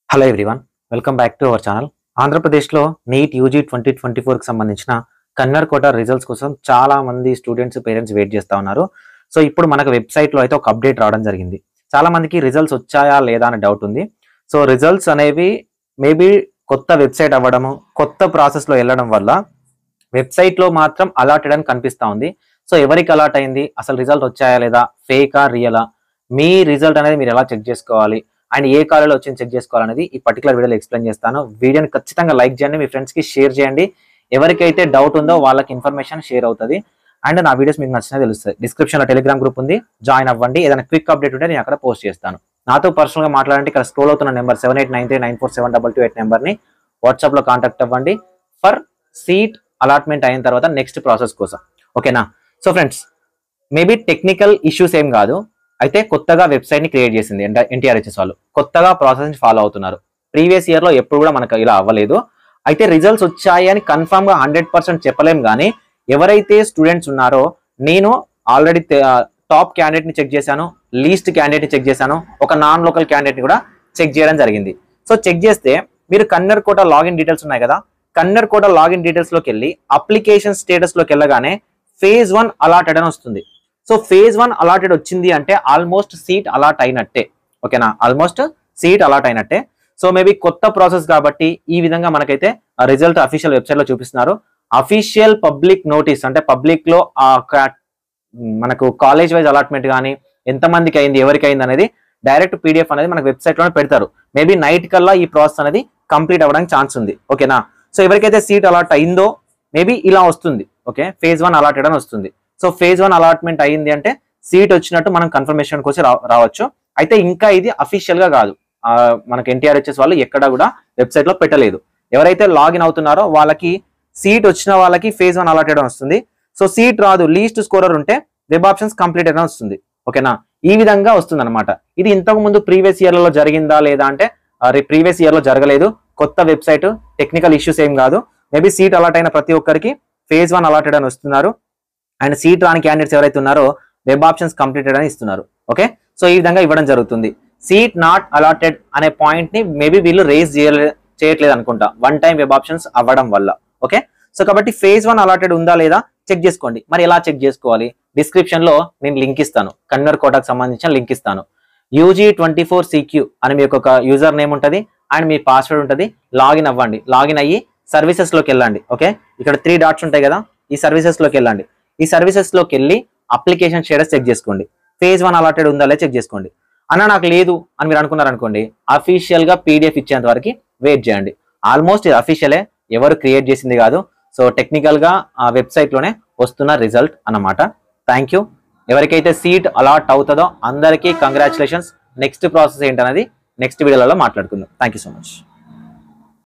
Hello everyone, welcome back to our channel. ఆంధ్రప్రదేశ్లో NEET UG 2024కి సంబంధించిన కన్నర్ quota results కోసం చాలా మంది స్టూడెంట్స్ పేరెంట్స్ వెయిట్ చేస్తూ ఉన్నారు. సో ఇప్పుడు మనకు వెబ్సైట్లో అయితే ఒక అప్డేట్ రావడం జరిగింది. చాలా మందికి రిజల్ట్స్ వచ్చాయా లేదా అనే డౌట్ ఉంది. సో రిజల్ట్స్ అనేవి మేబీ కొత్త వెబ్సైట్ అవ్వడము, కొత్త ప్రాసెస్లో వెళ్ళడం వల్ల వెబ్సైట్లో మాత్రం అలాటెడ్ అని కనిపిస్తూ ఉంది. సో ఎవరికి అలాట్ అయింది, అసలు రిజల్ట్ వచ్చాయా లేదా, ఫేకా రియలా, మీ రిజల్ట్ అనేది మీరు ఎలా చెక్ చేసుకోవాలి అండ్ ఏ కాలేజీలో వచ్చింది చెక్ చేసుకోవాలనేది ఈ పర్టికులర్ వీడియోలో ఎక్స్ప్లెయిన్ చేస్తాను. వీడియోని ఖచ్చితంగా లైక్ చేయండి, మీ ఫ్రెండ్స్కి షేర్ చేయండి. ఎవరికైతే డౌట్ ఉందో వాళ్ళకి ఇన్ఫర్మేషన్ షేర్ అవుతుంది అండ్ నా వీడియోస్ మీకు నచ్చినా తెలుస్తుంది. డిస్క్రిప్షన్లో టెలిగ్రామ్ గ్రూప్ ఉంది, జాయిన్ అవ్వండి. ఏదైనా క్విక్ అప్డేట్ ఉంటే నేను అక్కడ పోస్ట్ చేస్తాను. నాతో పర్సనల్గా మాట్లాడండి. ఇక్కడ స్క్రోల్ అవుతున్న నెంబర్ 7893947228 నెంబర్ని వాట్సాప్లో కాంటాక్ట్ అవ్వండి ఫర్ సీట్ అలాట్మెంట్ అయిన తర్వాత నెక్స్ట్ ప్రాసెస్ కోసం. ఓకేనా? So friends, maybe technical issues ఏం కాదు, అయితే కొత్తగా వెబ్సైట్ ని క్రియేట్ చేసింది ఎన్టీఆర్హెచ్ఎస్ వాళ్ళు. కొత్తగా ప్రాసెస్ ఫాలో అవుతున్నారు. ప్రీవియస్ ఇయర్ లో ఎప్పుడు కూడా మనకు ఇలా అవ్వలేదు. అయితే రిజల్ట్స్ వచ్చాయి అని కన్ఫర్మ్ గా 100% చెప్పలేం. కానీ ఎవరైతే స్టూడెంట్స్ ఉన్నారో, నేను ఆల్రెడీ టాప్ క్యాండిడేట్ ని చెక్ చేశాను, లీస్ట్ క్యాండిడేట్ ని చెక్ చేశాను, ఒక నాన్ లోకల్ క్యాండిడేట్ ని కూడా చెక్ చేయడం జరిగింది. సో చెక్ చేస్తే మీరు కన్నర్ కోటా లాగిన్ డీటెయిల్స్ ఉన్నాయి కదా, కన్నర్ కోటా లాగిన్ డీటెయిల్స్ లోకి వెళ్ళి అప్లికేషన్ స్టేటస్ లోకి వెళ్ళగానే phase 1 అలాటెడ్ అని వస్తుంది. సో phase 1 అలాటెడ్ వచ్చింది అంటే ఆల్మోస్ట్ సీట్ అలాట్ అయినట్టే. ఓకేనా? ఆల్మోస్ట్ సీట్ అలాట్ అయినట్టే. సో మేబీ కొత్త ప్రాసెస్ కాబట్టి ఈ విధంగా మనకైతే రిజల్ట్ అఫీషియల్ వెబ్సైట్ లో చూపిస్తున్నారు. అఫీషియల్ పబ్లిక్ నోటీస్ అంటే పబ్లిక్ లో మనకు కాలేజ్ వైజ్ అలాట్మెంట్ కానీ ఎంతమందికి అయింది, ఎవరికి అయింది అనేది డైరెక్ట్ పీడిఎఫ్ అనేది మనకు వెబ్సైట్ లోనే పెడతారు. మేబీ నైట్ కల్లా ఈ ప్రాసెస్ అనేది కంప్లీట్ అవ్వడానికి ఛాన్స్ ఉంది. ఓకేనా? సో ఎవరికైతే సీట్ అలాట్ అయిందో మేబీ ఇలా వస్తుంది. ఓకే, phase 1 అలాటెడ్ అని వస్తుంది. సో phase 1 అలాట్మెంట్ అయ్యింది అంటే సీట్ వచ్చినట్టు మనం కన్ఫర్మేషన్ కోసం రావచ్చు. అయితే ఇంకా ఇది అఫీషియల్ గా కాదు, మనకి ఎన్టీఆర్హెచ్ఎస్ వాళ్ళు ఎక్కడ కూడా వెబ్సైట్ లో పెట్టలేదు. ఎవరైతే లాగిన్ అవుతున్నారో వాళ్ళకి సీట్ వచ్చిన వాళ్ళకి phase 1 అలాటెడ్ అని వస్తుంది. సో సీట్ రాదు, లీస్ట్ స్కోరర్ ఉంటే వెబ్ ఆప్షన్స్ కంప్లీట్ అని వస్తుంది. ఓకేనా? ఈ విధంగా వస్తుంది అనమాట. ఇది ఇంతకు ముందు ప్రీవియస్ ఇయర్లలో జరిగిందా లేదా అంటే ప్రీవియస్ ఇయర్ లో జరగలేదు. కొత్త వెబ్సైట్, టెక్నికల్ ఇష్యూస్ ఏం కాదు. మేబీ సీట్ అలాట్ అయిన ప్రతి ఒక్కరికి phase 1 అలాటెడ్ అని వస్తున్నారు అండ్ సీట్ రాని క్యాండిడేట్స్ ఎవరైతే ఉన్నారో వెబ్ ఆప్షన్స్ కంప్లీటెడ్ అని ఇస్తున్నారు. ఓకే, సో ఈ విధంగా ఇవ్వడం జరుగుతుంది. సీట్ నాట్ అలాటెడ్ అనే పాయింట్ ని మేబీ వీళ్ళు రేజ్ చేయట్లేదు అనుకుంటా, వన్ టైం వెబ్ ఆప్షన్స్ అవ్వడం వల్ల. ఓకే, సో కాబట్టి phase 1 అలాటెడ్ ఉందా లేదా చెక్ చేసుకోండి. మరి ఎలా చెక్ చేసుకోవాలి? డిస్క్రిప్షన్ లో నేను లింక్ ఇస్తాను, కన్నర్ కోటాకు సంబంధించిన లింక్ ఇస్తాను. UG24CQ అని మీకు ఒక యూజర్ నేమ్ ఉంటుంది అండ్ మీ పాస్వర్డ్ ఉంటుంది. లాగిన్ అవ్వండి. లాగిన్ అయ్యి సర్వీసెస్ లోకి వెళ్ళండి. ఓకే, ఇక్కడ 3 డాట్స్ ఉంటాయి కదా, ఈ సర్వీసెస్ లోకి వెళ్ళండి. ఈ సర్వీసెస్ లోకి వెళ్ళి అప్లికేషన్ స్టేటస్ చెక్ చేసుకోండి. phase 1 అలాటెడ్ ఉందా లేదా చెక్ చేసుకోండి. అన్న నాకు లేదు అని మీరు అనుకున్నారనుకోండి, అఫీషియల్ గా పీడిఎఫ్ ఇచ్చేంత వరకు వెయిట్ చేయండి. ఆల్మోస్ట్ ఇది అఫీషియలే, ఎవరు క్రియేట్ చేసింది కాదు. సో టెక్నికల్ గా ఆ వెబ్సైట్ లోనే వస్తున్న రిజల్ట్ అన్నమాట. Thank you. ఎవరికైతే సీట్ అలాట్ అవుతుందో అందరికీ కంగ్రాచులేషన్స్. నెక్స్ట్ ప్రాసెస్ ఏంటనేది నెక్స్ట్ వీడియోలలో మాట్లాడుకుందాం. Thank you so much.